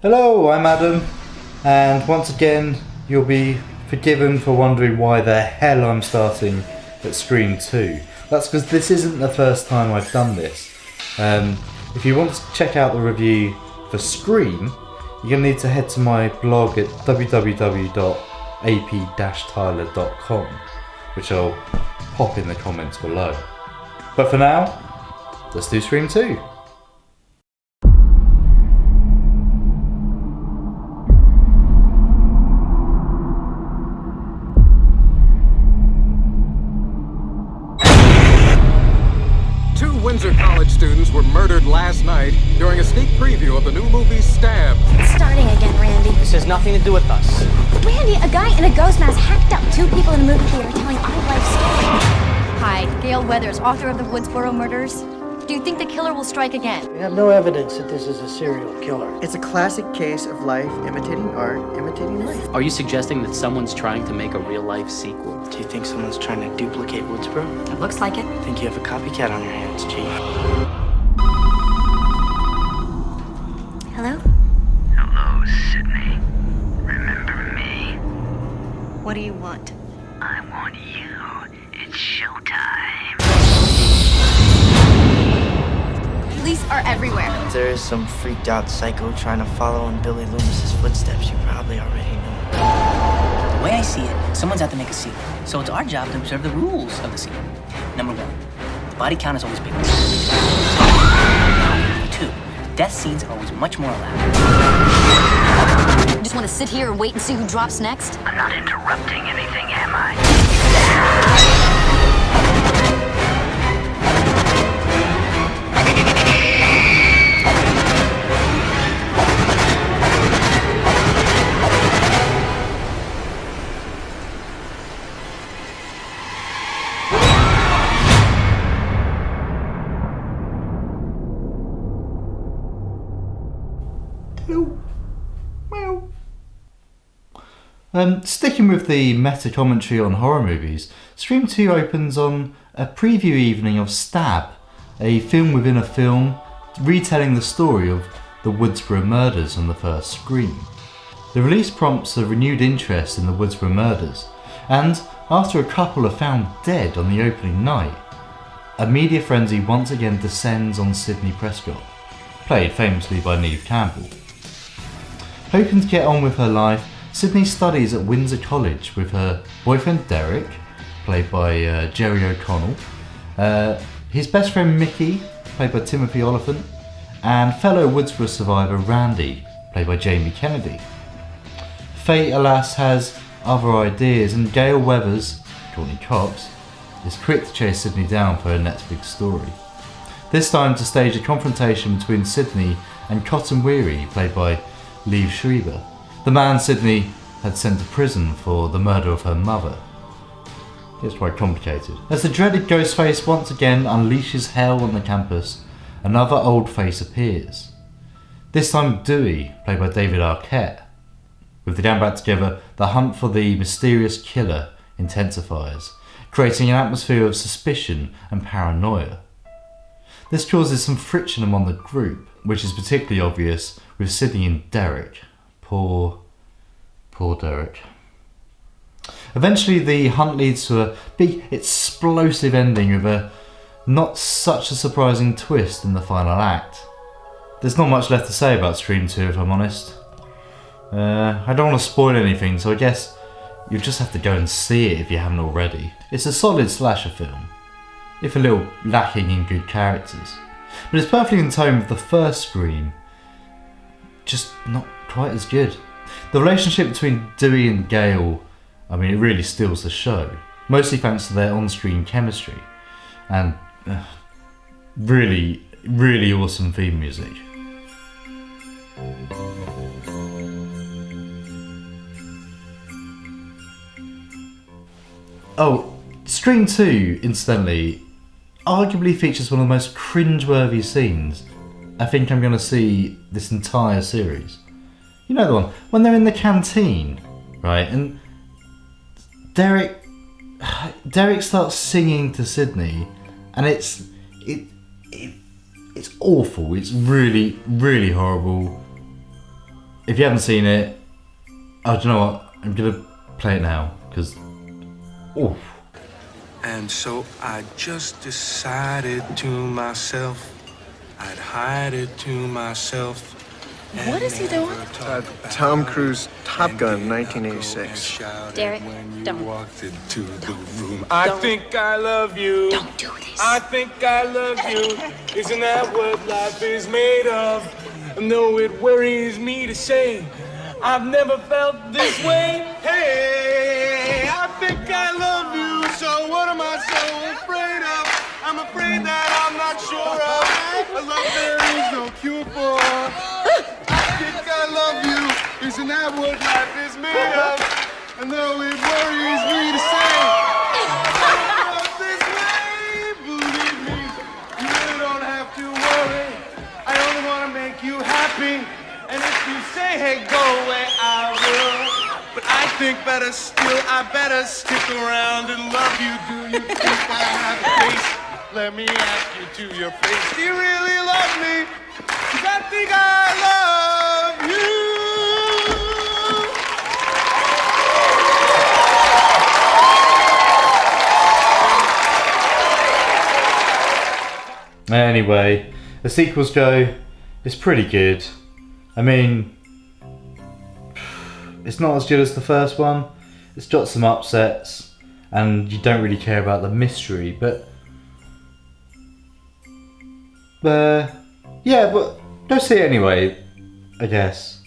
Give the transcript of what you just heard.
Hello, I'm Adam, and once again you'll be forgiven for wondering why the hell I'm starting at Scream 2. That's because this isn't the first time I've done this. If you want to check out the review for Scream, you're going to need to head to my blog at www.ap-tyler.com, which I'll pop in the comments below. But for now, let's do Scream 2. Windsor College students were murdered last night during a sneak preview of the new movie Stab. It's starting again, Randy. This has nothing to do with us. Randy, a guy in a ghost mask hacked up 2 people in a movie theater telling our life story. Hi, Gale Weathers, author of the Woodsboro Murders. Do you think the killer will strike again? We have no evidence that this is a serial killer. It's a classic case of life imitating art, imitating life. Are you suggesting that someone's trying to make a real-life sequel? Do you think someone's trying to duplicate Woodsboro? It looks like it. I think you have a copycat on your hands, Chief. Hello? Hello, Sidney. Remember me? What do you want? I want you. It's showtime. Police are everywhere. If there is some freaked out psycho trying to follow in Billy Loomis's footsteps, you probably already know. The way I see it, someone's out to make a sequel. So it's our job to observe the rules of the sequel. Number 1, the body count is always bigger. Number 2, death scenes are always much more elaborate. You just want to sit here and wait and see who drops next? I'm not interrupting anything, am I? Sticking with the meta-commentary on horror movies, Scream 2 opens on a preview evening of Stab, a film within a film retelling the story of the Woodsboro Murders on the first Scream. The release prompts a renewed interest in the Woodsboro Murders, and after a couple are found dead on the opening night, a media frenzy once again descends on Sidney Prescott, played famously by Neve Campbell. Hoping to get on with her life, Sidney studies at Windsor College with her boyfriend Derek, played by Jerry O'Connell, his best friend Mickey, played by Timothy Olyphant, and fellow Woodsboro survivor Randy, played by Jamie Kennedy. Fate, alas, has other ideas, and Gale Weathers, Courtney Cox, is quick to chase Sidney down for her next big story. This time to stage a confrontation between Sidney and Cotton Weary, played by Liev Schreiber, the man Sidney had sent to prison for the murder of her mother. It's quite complicated. As the dreaded Ghostface once again unleashes hell on the campus, another old face appears. This time Dewey, played by David Arquette. With the gang back together, the hunt for the mysterious killer intensifies, creating an atmosphere of suspicion and paranoia. This causes some friction among the group, which is particularly obvious with Sidney and Derek. Poor Derek. Eventually the hunt leads to a big explosive ending with a not such a surprising twist in the final act. There's not much left to say about Scream 2 if I'm honest. I don't want to spoil anything, so I guess you'll just have to go and see it if you haven't already. It's a solid slasher film, if a little lacking in good characters. But it's perfectly in tone with the first Scream, just not quite as good. The relationship between Dewey and Gale, it really steals the show, mostly thanks to their on-screen chemistry and really, really awesome theme music. Oh, Scream 2, incidentally, arguably features one of the most cringe-worthy scenes I think I'm going to see this entire series. You know the one, when they're in the canteen, right, and Derek starts singing to Sidney, and it's awful. It's really, really horrible. if you haven't seen it, oh, do you know what? I'm gonna play it now because, oof. And so I just decided to myself, I'd hide it to myself. What is he doing? Tom Cruise, Top Gun, 1986. Derek, don't. Walked into the room. I think I love you. Don't do this. I think I love you. Isn't that what life is made of? No, it worries me to say I've never felt this way. Hey, I think I love you. So what am I so afraid of? I'm afraid that I'm not sure of a love there is no cure for. I think I love you. Isn't that what life is made of? And though it worries me to say, I love this way. Believe me, you really don't have to worry. I only want to make you happy. And if you say, hey, go away, I will. But I think better still, I better stick around and love you. Do you think I have a face? Let me ask you to your face. Do you really love me? 'Cause I think I love you. Anyway, the sequels go, it's pretty good. I mean, it's not as good as the first one. It's got some upsets, and you don't really care about the mystery, but yeah, but go see it anyway, I guess.